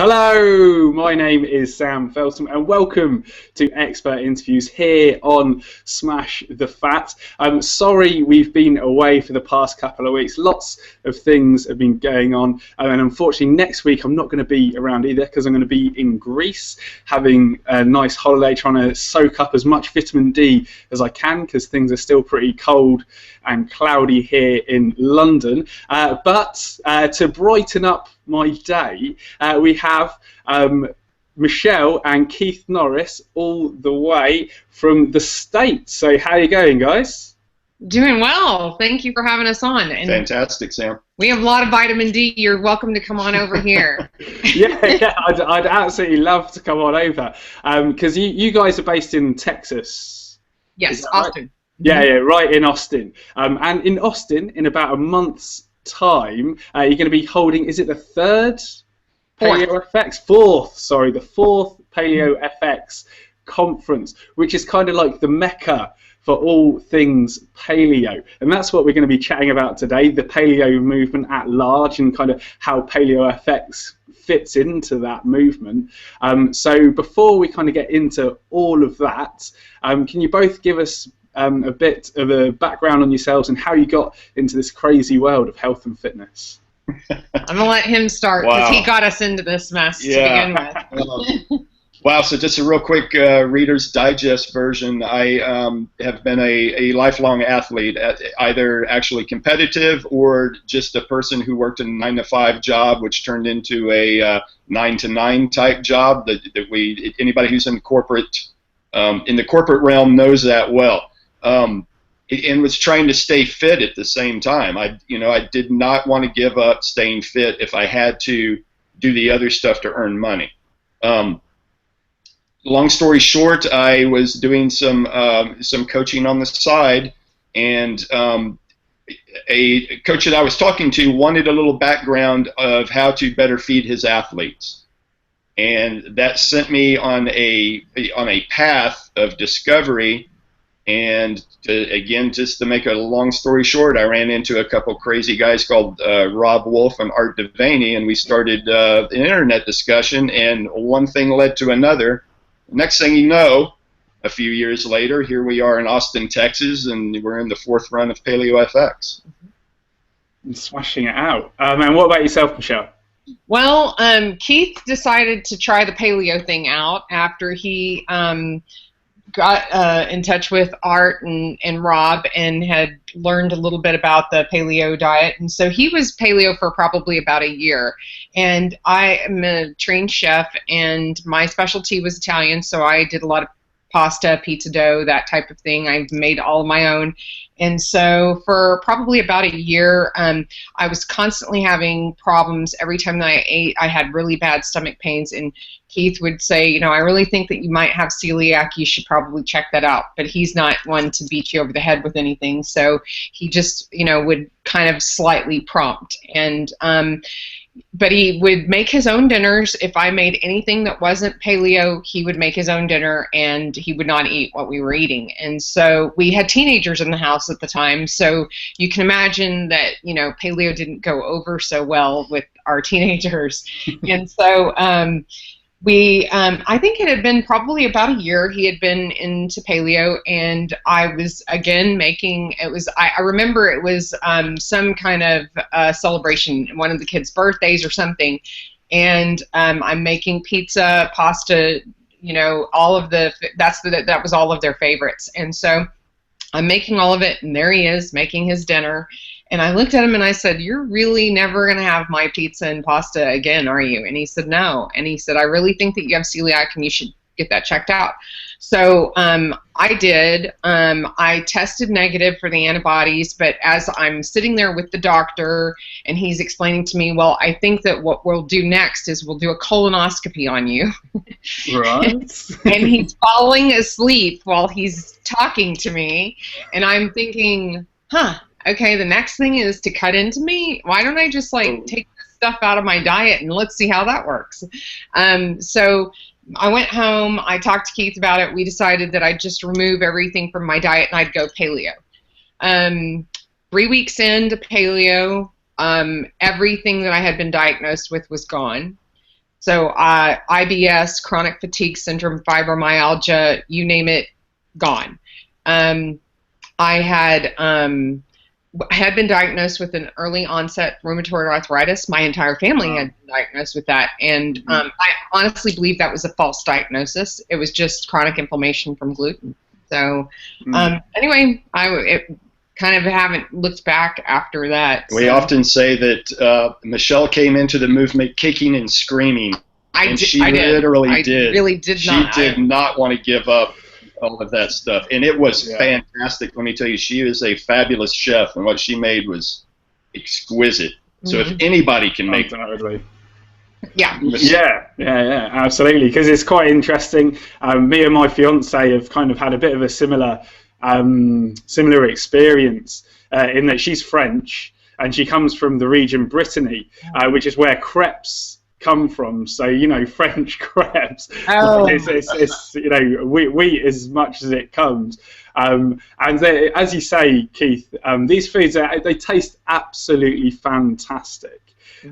Hello, my name is Sam Feltham and welcome to Expert Interviews here on Smash the Fat. I'm sorry we've been away for the past couple of weeks. Lots of things have been going on, and unfortunately next week I'm not going to be around either because I'm going to be in Greece having a nice holiday, trying to soak up as much vitamin D as I can because things are still pretty cold and cloudy here in London. But to brighten up my day, we have Michelle and Keith Norris all the way from the States. So how are you going, guys? Doing well. Thank you for having us on. And fantastic, Sam. We have a lot of vitamin D. You're welcome to come on over here. yeah, I'd absolutely love to come on over because you guys are based in Texas. Yes, Austin. Right? Yeah, right in Austin. And in Austin, in about a month's time, you're going to be holding, is it the third Paleo FX? The fourth Paleo FX conference, which is kind of like the mecca for all things paleo. And that's what we're going to be chatting about today, the paleo movement at large and kind of how Paleo FX fits into that movement. So before we kind of get into all of that, can you both give us a bit of a background on yourselves and how you got into this crazy world of health and fitness? I'm going to let him start because he got us into this mess to begin with. Wow, so just a real quick Reader's Digest version. I have been a lifelong athlete, either actually competitive or just a person who worked a 9-to-5 job, which turned into a 9-to-9 type job. Anybody who's in the corporate realm knows that well. And was trying to stay fit at the same time. I did not want to give up staying fit if I had to do the other stuff to earn money. Long story short, I was doing some coaching on the side, and a coach that I was talking to wanted a little background of how to better feed his athletes, and that sent me on a path of discovery. And again, just to make a long story short, I ran into a couple crazy guys called Rob Wolf and Art Devaney, and we started an internet discussion, and one thing led to another. Next thing you know, a few years later, here we are in Austin, Texas, and we're in the fourth run of Paleo FX. Smashing it out. And what about yourself, Michelle? Well, Keith decided to try the paleo thing out after he got in touch with Art and Rob and had learned a little bit about the paleo diet. And so he was paleo for probably about a year. And I am a trained chef, and my specialty was Italian, so I did a lot of pasta, pizza dough, that type of thing. I've made all of my own. And so for probably about a year, I was constantly having problems. Every time that I ate, I had really bad stomach pains. And Keith would say, I really think that you might have celiac. You should probably check that out. But he's not one to beat you over the head with anything. So he just, would kind of slightly prompt. And but he would make his own dinners. If I made anything that wasn't paleo, he would make his own dinner, and he would not eat what we were eating. And so we had teenagers in the house at the time, so you can imagine that paleo didn't go over so well with our teenagers. And so I think it had been probably about a year he had been into paleo, and I was again making, I remember it was some kind of celebration, one of the kids' birthdays or something, and I'm making pizza, pasta, all of that was all of their favorites. And so I'm making all of it, and there he is making his dinner. And I looked at him and I said, "You're really never going to have my pizza and pasta again, are you?" And he said, "No." And he said, "I really think that you have celiac and you should get that checked out." So I did. I tested negative for the antibodies, but as I'm sitting there with the doctor and he's explaining to me, "Well, I think that what we'll do next is we'll do a colonoscopy on you." Right. And he's falling asleep while he's talking to me. And I'm thinking, okay, the next thing is to cut into me. Why don't I just take this stuff out of my diet and let's see how that works? So I went home. I talked to Keith about it. We decided that I'd just remove everything from my diet and I'd go paleo. 3 weeks into paleo, everything that I had been diagnosed with was gone. So IBS, chronic fatigue syndrome, fibromyalgia, you name it, gone. I had been diagnosed with an early onset rheumatoid arthritis. My entire family had been diagnosed with that, and I honestly believe that was a false diagnosis. It was just chronic inflammation from gluten. So anyway, I kind of haven't looked back after that. We often say that Michelle came into the movement kicking and screaming, she really did not want to give up all of that stuff, and it was fantastic. Let me tell you, she is a fabulous chef, and what she made was exquisite. So if anybody can make it, yeah, absolutely, because it's quite interesting. Me and my fiance have kind of had a bit of a similar experience in that she's French and she comes from the region Brittany, which is where crepes come from. So, you know, French crepes, it's you know, wheat as much as it comes. And they, as you say, Keith, these foods, they taste absolutely fantastic.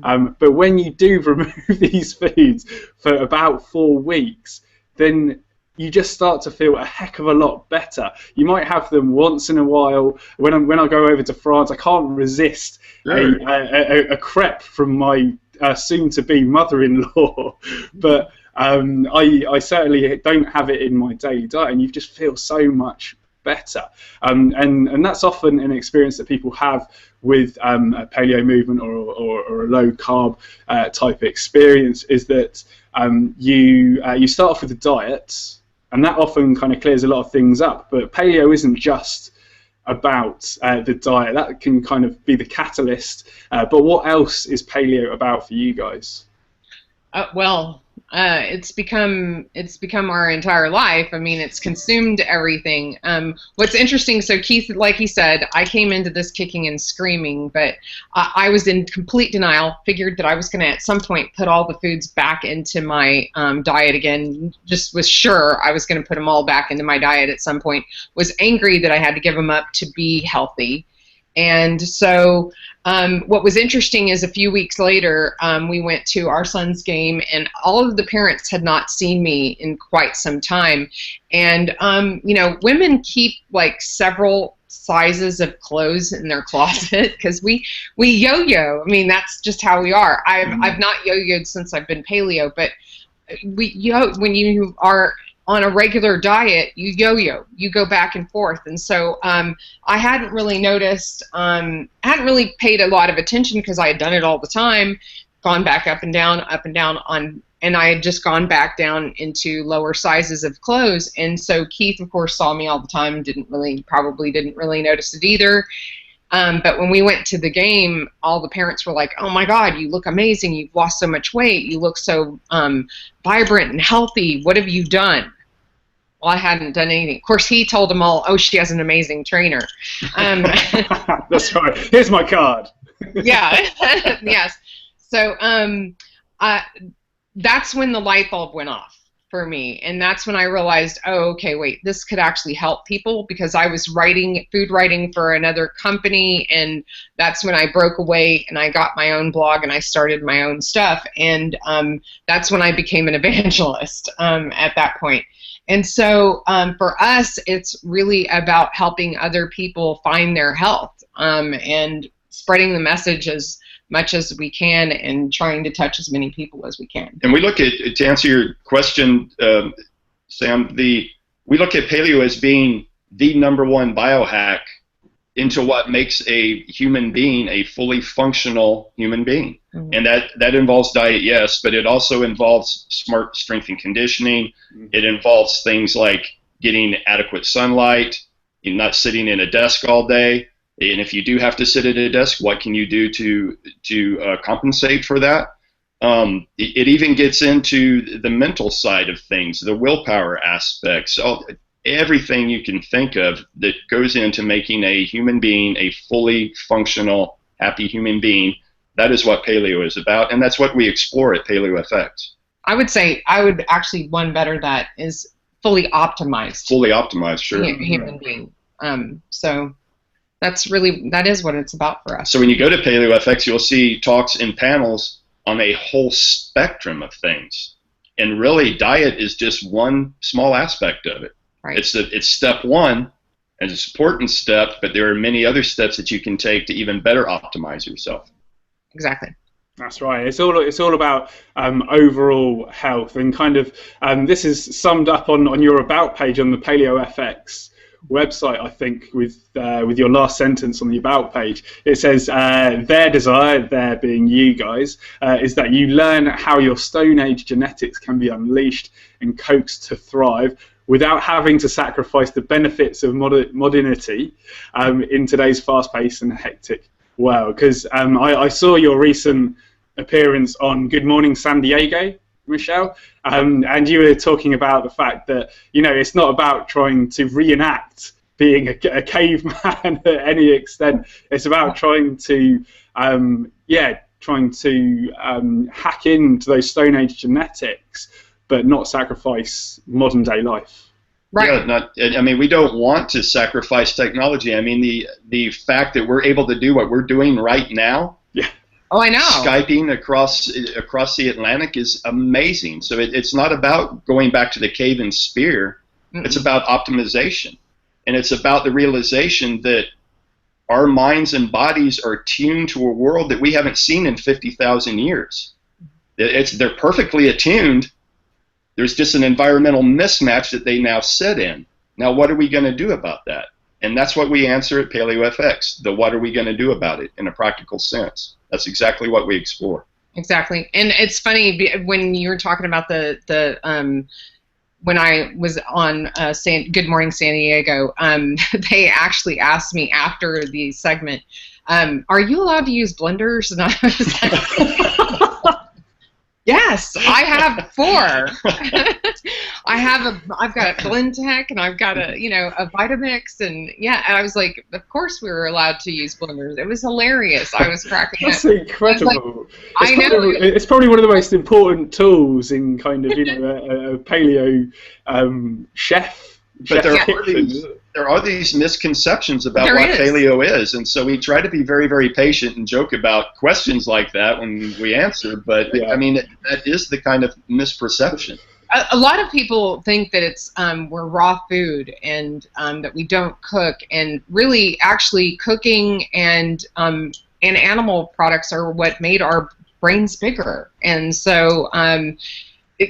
But when you do remove these foods for about 4 weeks, then you just start to feel a heck of a lot better. You might have them once in a while. When I go over to France, I can't resist a crepe from my soon-to-be mother-in-law, but I certainly don't have it in my daily diet, and you just feel so much better. And that's often an experience that people have with a paleo movement or a low-carb type experience, is that you start off with a diet, and that often kind of clears a lot of things up. But paleo isn't just about the diet. That can kind of be the catalyst. But what else is paleo about for you guys? Well, it's become our entire life. I mean, it's consumed everything. What's interesting, so Keith, like he said, I came into this kicking and screaming, but I was in complete denial, figured that I was going to at some point put all the foods back into my diet again, just was sure I was going to put them all back into my diet at some point, was angry that I had to give them up to be healthy. And so what was interesting is a few weeks later, we went to our son's game, and all of the parents had not seen me in quite some time. And, you know, women keep like several sizes of clothes in their closet because we yo-yo. I mean, that's just how we are. I've not yo-yoed since I've been paleo, but when you are on a regular diet, you yo-yo, you go back and forth. And so I hadn't really noticed, hadn't really paid a lot of attention because I had done it all the time, gone back up and down, and I had just gone back down into lower sizes of clothes. And so Keith, of course, saw me all the time, probably didn't really notice it either. But when we went to the game, all the parents were like, "Oh my God, you look amazing. You've lost so much weight. You look so vibrant and healthy. What have you done?" Well, I hadn't done anything. Of course, he told them all, "Oh, she has an amazing trainer." That's right. Here's my card. Yeah. Yes. So that's when the light bulb went off for me, and that's when I realized, oh, okay, wait, this could actually help people, because I was food writing for another company, and that's when I broke away and I got my own blog and I started my own stuff, and that's when I became an evangelist at that point. And so for us, it's really about helping other people find their health and spreading the message as much as we can and trying to touch as many people as we can. And we look at, to answer your question, Sam, we look at paleo as being the #1 biohack into what makes a human being a fully functional human being. Mm-hmm. And that involves diet, yes, but it also involves smart strength and conditioning. Mm-hmm. It involves things like getting adequate sunlight, not sitting in a desk all day. And if you do have to sit at a desk, what can you do to compensate for that? It even gets into the mental side of things, the willpower aspects, everything you can think of that goes into making a human being a fully functional, happy human being. That is what paleo is about, and that's what we explore at Paleo FX. I would say, one better that is fully optimized. Fully optimized, sure. Human being. So that is what it's about for us. So when you go to Paleo FX, you'll see talks and panels on a whole spectrum of things. And really, diet is just one small aspect of it. Right. It's step one, and it's an important step, but there are many other steps that you can take to even better optimize yourself. Exactly. That's right. It's all about overall health, and kind of this is summed up on your about page on the Paleo FX website, I think, with your last sentence on the about page. It says their desire, there being you guys, is that you learn how your Stone Age genetics can be unleashed and coaxed to thrive without having to sacrifice the benefits of modernity in today's fast-paced and hectic world. Because I saw your recent appearance on Good Morning San Diego, Michelle, and you were talking about the fact that, you know, it's not about trying to reenact being a caveman at any extent. It's about trying to hack into those Stone Age genetics, but not sacrifice modern day life. Right. Yeah, I mean, we don't want to sacrifice technology. I mean, the fact that we're able to do what we're doing right now. Yeah. Oh, I know. Skyping across the Atlantic is amazing. So it's not about going back to the cave and spear. Mm-mm. It's about optimization. And it's about the realization that our minds and bodies are tuned to a world that we haven't seen in 50,000 years. They're perfectly attuned. There's just an environmental mismatch that they now sit in. Now, what are we going to do about that? And that's what we answer at Paleo FX. What are we going to do about it in a practical sense? That's exactly what we explore. Exactly. And it's funny, when you were talking about when I was on Good Morning San Diego, they actually asked me after the segment, are you allowed to use blenders? And I was like, yes, I have 4. I've got a Blend Tech, and I've got a Vitamix, and yeah, and I was like, of course we were allowed to use blenders. It was hilarious. I was cracking up. That's incredible. I know. It's probably one of the most important tools in kind of a paleo chef. But there are these misconceptions about what paleo is, and so we try to be very, very patient and joke about questions like that when we answer, but I mean, that is the kind of misperception. A lot of people think that it's we're raw food, and that we don't cook, and really actually cooking and animal products are what made our brains bigger. And so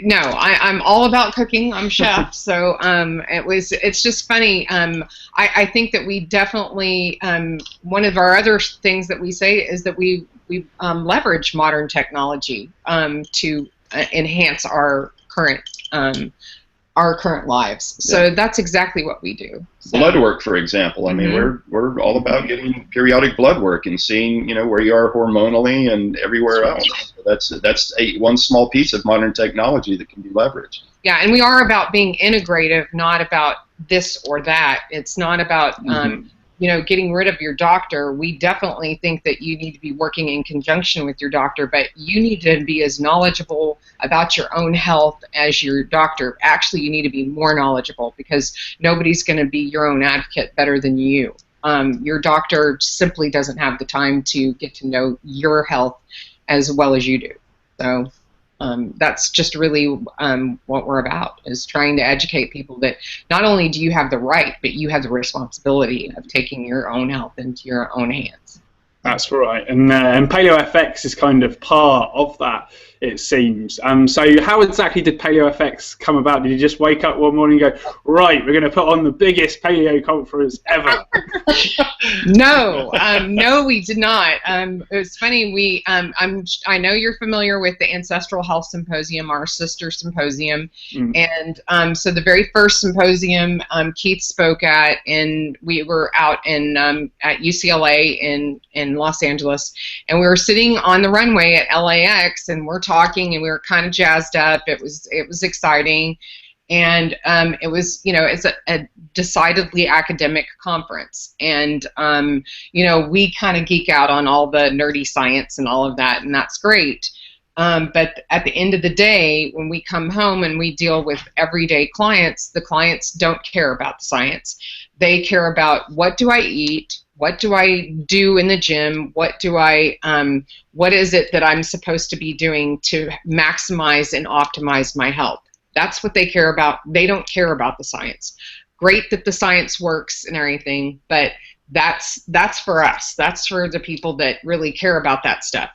no, I'm all about cooking. I'm chef, so it's just funny. I think that we definitely one of our other things that we say is that we leverage modern technology to enhance our current lives. So that's exactly what we do. So. Blood work, for example. I mean, we're all about getting periodic blood work and seeing, where you are hormonally and everywhere else. So that's one small piece of modern technology that can be leveraged. Yeah, and we are about being integrative, not about this or that. It's not about getting rid of your doctor. We definitely think that you need to be working in conjunction with your doctor, but you need to be as knowledgeable about your own health as your doctor. Actually, you need to be more knowledgeable, because nobody's going to be your own advocate better than you. Your doctor simply doesn't have the time to get to know your health as well as you do. So that's just really what we're about, is trying to educate people that not only do you have the right, but you have the responsibility of taking your own health into your own hands. That's right, and Paleo FX is kind of part of that, it seems. So how exactly did Paleo FX come about? Did you just wake up one morning and go, right, we're going to put on the biggest paleo conference ever? No, we did not. It was funny. I know you're familiar with the Ancestral Health Symposium, our sister symposium, and so the very first symposium Keith spoke at, and we were out at UCLA in Los Angeles, and we were sitting on the runway at LAX, and we're talking, and we were kind of jazzed up. It was exciting. And it was, it's a decidedly academic conference. And, we kind of geek out on all the nerdy science and all of that, and that's great. But at the end of the day, when we come home and we deal with everyday clients, the clients don't care about the science. They care about, what do I eat? what do I do in the gym? What is it that I'm supposed to be doing to maximize and optimize my health? That's what they care about. They don't care about the science. Great that the science works and everything, but that's for us. That's for the people that really care about that stuff.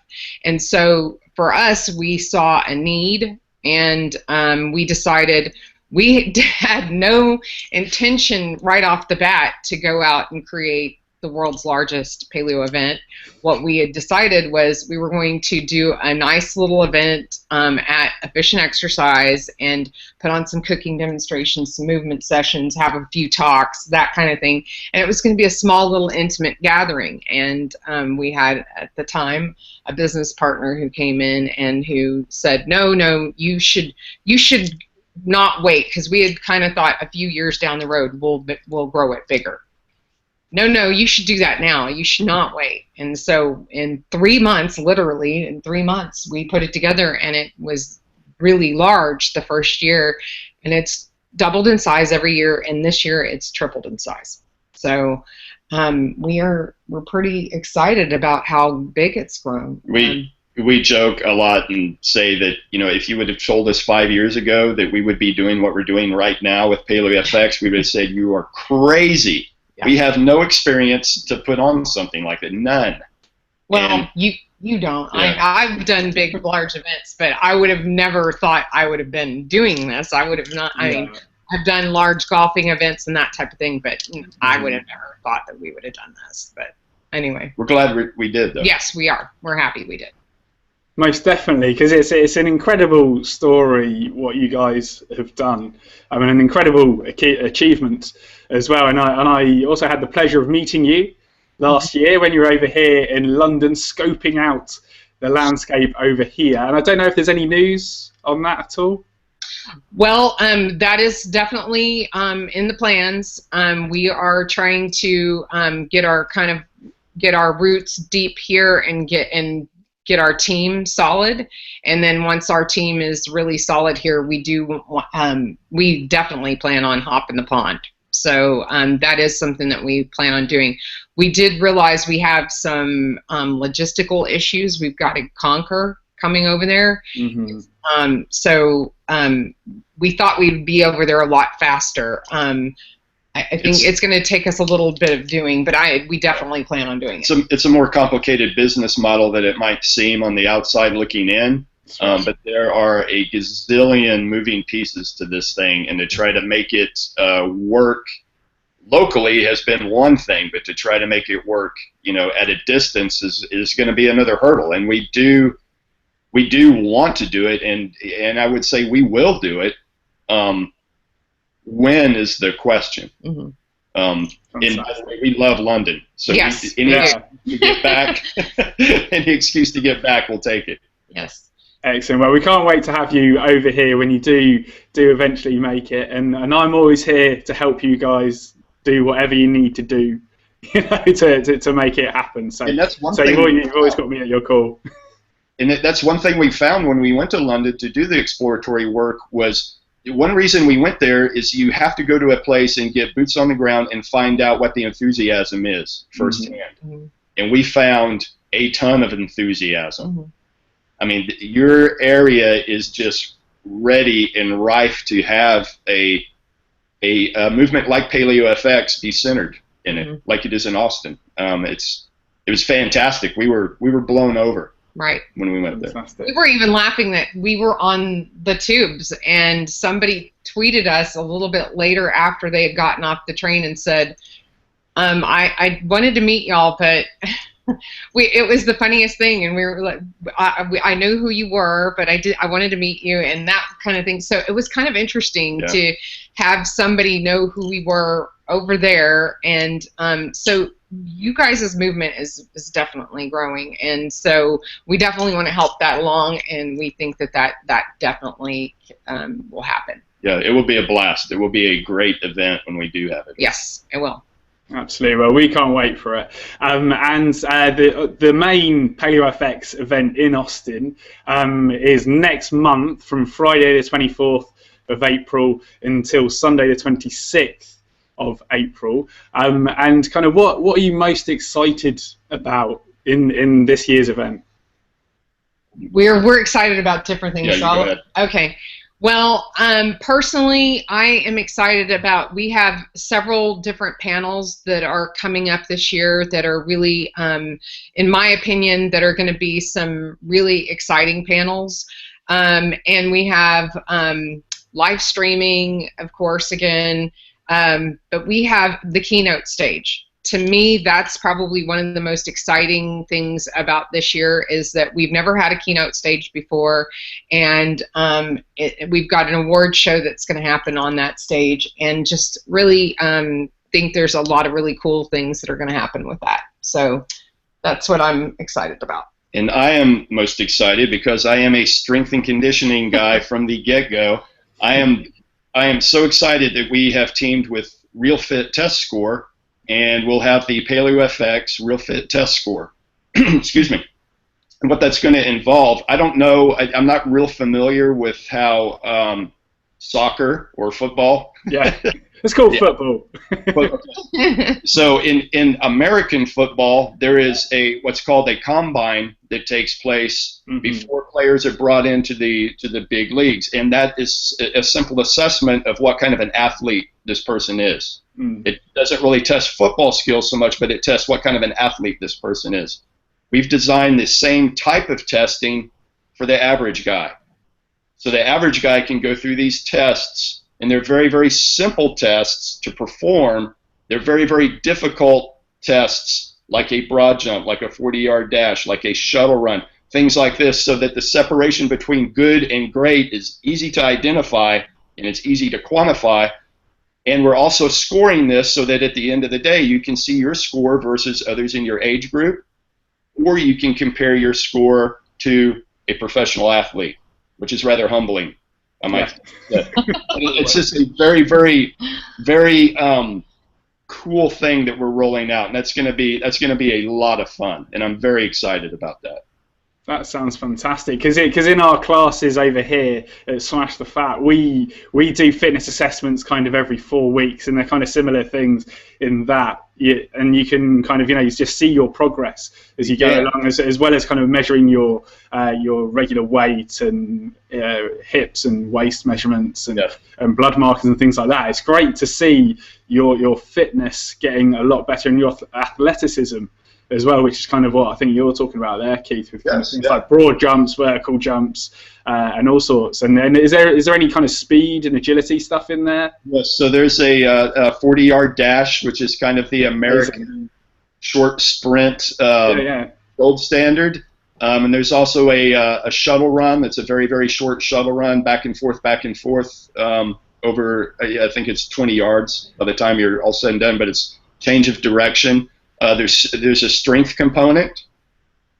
And so for us, we saw a need, and we decided we had no intention right off the bat to go out and create the world's largest paleo event. What we had decided was we were going to do a nice little event at Efficient Exercise and put on some cooking demonstrations, some movement sessions, have a few talks, that kind of thing. And it was going to be a small little intimate gathering. And we had at the time a business partner who came in and who said, no, you should not wait, because we had kind of thought a few years down the road we'll grow it bigger. No, you should do that now. You should not wait. And so in 3 months, literally in 3 months, we put it together, and it was really large the first year, and it's doubled in size every year, and this year it's tripled in size. So we're pretty excited about how big it's grown. We joke a lot and say that, if you would have told us 5 years ago that we would be doing what we're doing right now with Paleo FX, we would have said you are crazy. Yeah. We have no experience to put on something like that. None. Well, you don't. Yeah. I've done big, large events, but I would have never thought I would have been doing this. I would have not. I mean, I've done large golfing events and that type of thing, but I would have never thought that we would have done this. But anyway. We're glad we did, though. Yes, we are. We're happy we did. Most definitely, because it's an incredible story what you guys have done. I mean, an incredible achievement as well. And I also had the pleasure of meeting you last year when you were over here in London, scoping out the landscape over here. And I don't know if there's any news on that at all. Well, that is definitely in the plans. We are trying to get our roots deep here and get our team solid, and then once our team is really solid here, we definitely plan on hopping the pond. So that is something that we plan on doing. We did realize we have some logistical issues we've got to conquer coming over there. Mm-hmm. So we thought we'd be over there a lot faster. I think it's going to take us a little bit of doing, but we definitely plan on doing it. It's a more complicated business model than it might seem on the outside looking in, but there are a gazillion moving pieces to this thing, and to try to make it work locally has been one thing, but to try to make it work, at a distance is going to be another hurdle. And we do want to do it, and I would say we will do it. When is the question? Mm-hmm. And by the way, we love London, so yes. Any excuse to get back, any excuse to get back, we'll take it. Yes. Excellent. Well, we can't wait to have you over here when you do eventually make it, and I'm always here to help you guys do whatever you need to do, to make it happen. So, and that's one thing you've always got me at your call. And that's one thing we found when we went to London to do the exploratory work was. One reason we went there is you have to go to a place and get boots on the ground and find out what the enthusiasm is firsthand. Mm-hmm. And we found a ton of enthusiasm. Mm-hmm. I mean, your area is just ready and rife to have a movement like Paleo FX be centered in it, like it is in Austin. It was fantastic. We were blown over. Right. When we went there. We were even laughing that we were on the tubes, and somebody tweeted us a little bit later after they had gotten off the train and said, I wanted to meet y'all, but it was the funniest thing, and we were like, I knew who you were, but I wanted to meet you, and that kind of thing. So it was kind of interesting to have somebody know who we were over there, and so you guys' movement is definitely growing, and so we definitely want to help that along, and we think that definitely will happen. Yeah, it will be a blast. It will be a great event when we do have it. Yes, it will. Absolutely. Well, we can't wait for it. And the main Paleo FX event in Austin is next month from Friday the 24th of April until Sunday the 26th of April. And kind of what are you most excited about in this year's event? We're excited about different things. Yeah, you go ahead. Okay. Well, personally, I am excited about, we have several different panels that are coming up this year that are really, in my opinion, that are going to be some really exciting panels. And we have live streaming, of course, again, but we have the keynote stage. To me, that's probably one of the most exciting things about this year, is that we've never had a keynote stage before, and we've got an award show that's going to happen on that stage, and just really think there's a lot of really cool things that are going to happen with that. So that's what I'm excited about. And I am most excited because I am a strength and conditioning guy from the get-go. I am so excited that we have teamed with Real Fit Test Score, and we'll have the Paleo FX Real Fit Test Score. Excuse me. And what that's going to involve, I don't know, I'm not real familiar with how soccer or football. Yeah, it's called football. So in American football, there is what's called a combine that takes place before players are brought into the big leagues, and that is a simple assessment of what kind of an athlete this person is. It doesn't really test football skills so much, but it tests what kind of an athlete this person is. We've designed the same type of testing for the average guy. So the average guy can go through these tests, and they're very, very simple tests to perform. They're very, very difficult tests, like a broad jump, like a 40-yard dash, like a shuttle run, things like this, so that the separation between good and great is easy to identify and it's easy to quantify. And we're also scoring this so that at the end of the day, you can see your score versus others in your age group, or you can compare your score to a professional athlete, which is rather humbling, I might say. It's just a very, very, very cool thing that we're rolling out, and that's going to be a lot of fun, and I'm very excited about that. That sounds fantastic, because in our classes over here at Smash the Fat, we do fitness assessments kind of every 4 weeks, and they're kind of similar things in that, and you can kind of, you just see your progress as you go along, as well as kind of measuring your regular weight and hips and waist measurements and blood markers and things like that. It's great to see your fitness getting a lot better, and your athleticism as well, which is kind of what I think you're talking about there, Keith, with things like broad jumps, vertical jumps, and all sorts. And then is there any kind of speed and agility stuff in there? Yes, so there's a 40-yard dash, which is kind of the American short sprint gold standard. And there's also a shuttle run that's a very, very short shuttle run, back and forth, over, I think it's 20 yards by the time you're all said and done, but it's change of direction. There's a strength component,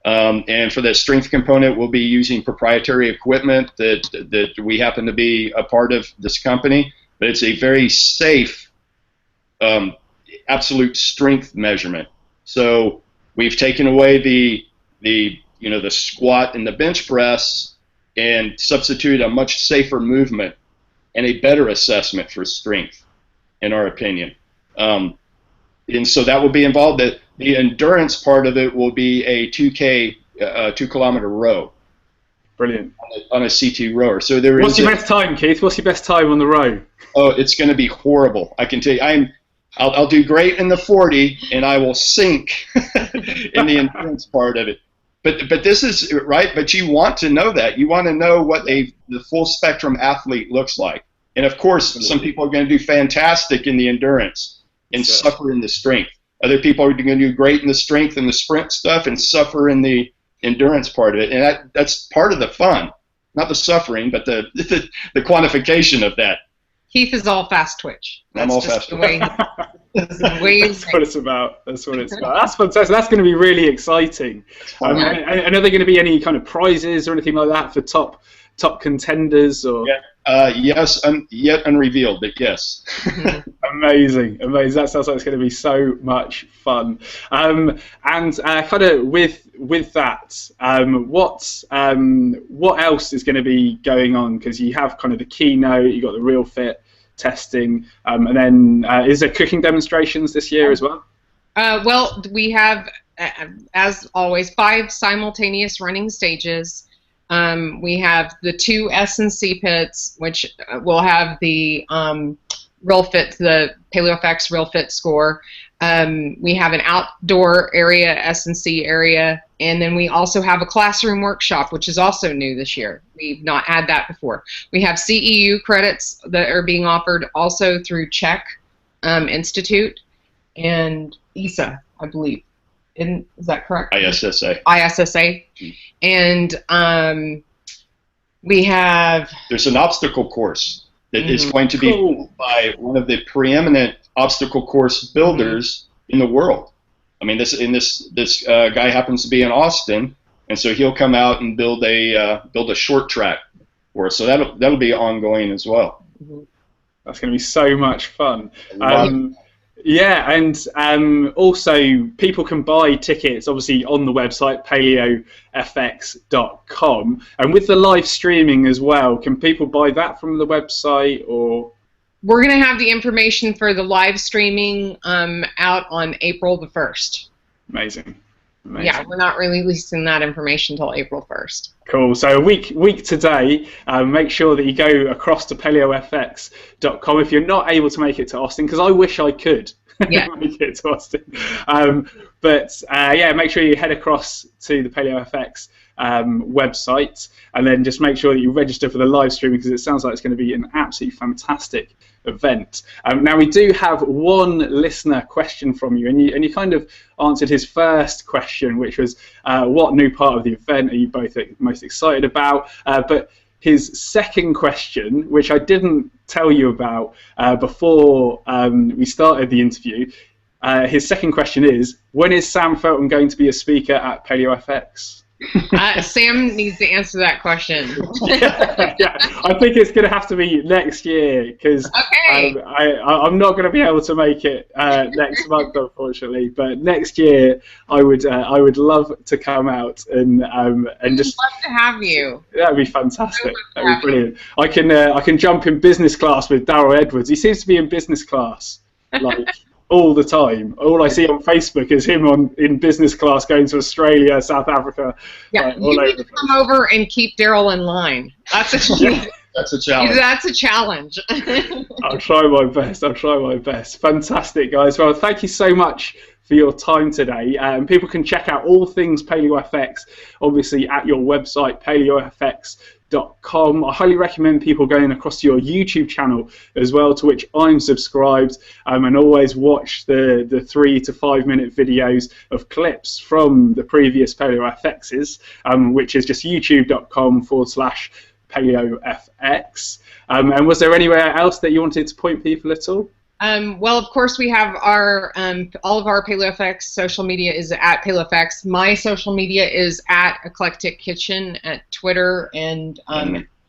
and for that strength component, we'll be using proprietary equipment that we happen to be a part of this company. But it's a very safe, absolute strength measurement. So we've taken away the squat and the bench press and substituted a much safer movement and a better assessment for strength, in our opinion. And so that will be involved. The endurance part of it will be a 2-kilometer row. Brilliant. On a CT rower. So what's your best time, Keith? What's your best time on the row? Oh, it's going to be horrible. I can tell you. I'll do great in the 40, and I will sink in the endurance part of it. But this is right. But you want to know that. You want to know what the full spectrum athlete looks like. And of course, some people are going to do fantastic in the endurance and suffer in the strength. Other people are going to do great in the strength and the sprint stuff and suffer in the endurance part of it. And that's part of the fun, not the suffering, but the quantification of that. Keith is all fast twitch. I'm all fast twitch. That's what it's about. That's what it's about. That's fantastic. That's going to be really exciting. And are there going to be any kind of prizes or anything like that for top contenders? Or yes, yet unrevealed, but yes. Amazing. That sounds like it's going to be so much fun. And kind of with that, what else is going to be going on? Because you have kind of the keynote, you got the Real Fit testing, and then is there cooking demonstrations this year as well? Well, we have, as always, 5 simultaneous running stages. We have the 2 S&C pits, which will have the Real Fit, the PaleoFX Real Fit score. We have an outdoor area, S&C area, and then we also have a classroom workshop, which is also new this year. We've not had that before. We have CEU credits that are being offered also through Czech Institute and ESA, I believe. Is that correct? ISSA. ISSA. And we have... There's an obstacle course that is going to be built by one of the preeminent obstacle course builders in the world. I mean, this guy happens to be in Austin, and so he'll come out and build a short track for us. So that'll be ongoing as well. That's going to be so much fun. Yeah, and also people can buy tickets, obviously, on the website, paleofx.com. And with the live streaming as well, can people buy that from the website, or...? We're going to have the information for the live streaming out on April the 1st. Amazing. Yeah, we're not releasing that information until April 1st. Cool. So a week today, make sure that you go across to paleofx.com if you're not able to make it to Austin, because I wish I could make it to Austin. Yeah, make sure you head across to the PaleoFX website, and then just make sure that you register for the live streaming, because it sounds like it's going to be an absolutely fantastic event. Now we do have one listener question from you, and you kind of answered his first question, which was what new part of the event are you both most excited about, but his second question, which I didn't tell you about before we started the interview, his second question is, when is Sam Felton going to be a speaker at PaleoFX? Sam needs to answer that question. Yeah, I think it's going to have to be next year, because I'm not going to be able to make it next month, unfortunately. But next year, I would love to come out and just love to have you. That'd be fantastic. That'd be brilliant. I can jump in business class with Darryl Edwards. He seems to be in business class like all the time. All I see on Facebook is him in business class going to Australia, South Africa. Yeah, you need to come over and keep Darryl in line. That's a challenge. That's a challenge. That's a challenge. I'll try my best. I'll try my best. Fantastic, guys. Well, thank you so much for your time today. People can check out all things PaleoFX, obviously, at your website, paleofx.com. I highly recommend people going across to your YouTube channel as well, to which I'm subscribed, and always watch the 3 to 5 minute videos of clips from the previous PaleoFXs, which is just youtube.com/PaleoFX. And was there anywhere else that you wanted to point people at all? Well, of course, we have our all of our PaleoFX social media is at PaleoFX. My social media is at Eclectic Kitchen at Twitter and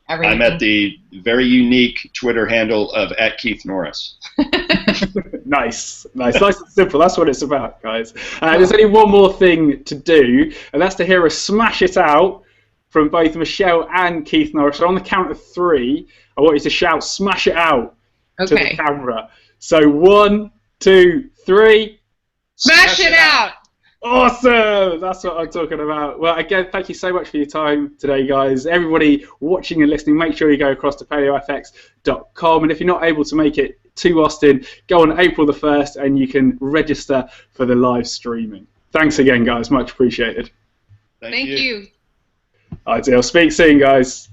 everything. I'm at the very unique Twitter handle of @KeithNorris. Nice and simple. That's what it's about, guys. There's only one more thing to do, and that's to hear a smash it out from both Michelle and Keith Norris. So on the count of 3, I want you to shout "smash it out" to the camera. So 1, 2, 3. Smash it out! Awesome! That's what I'm talking about. Well, again, thank you so much for your time today, guys. Everybody watching and listening, make sure you go across to paleofx.com. And if you're not able to make it to Austin, go on April the 1st and you can register for the live streaming. Thanks again, guys. Much appreciated. Thank you. Ideal. Speak soon, guys.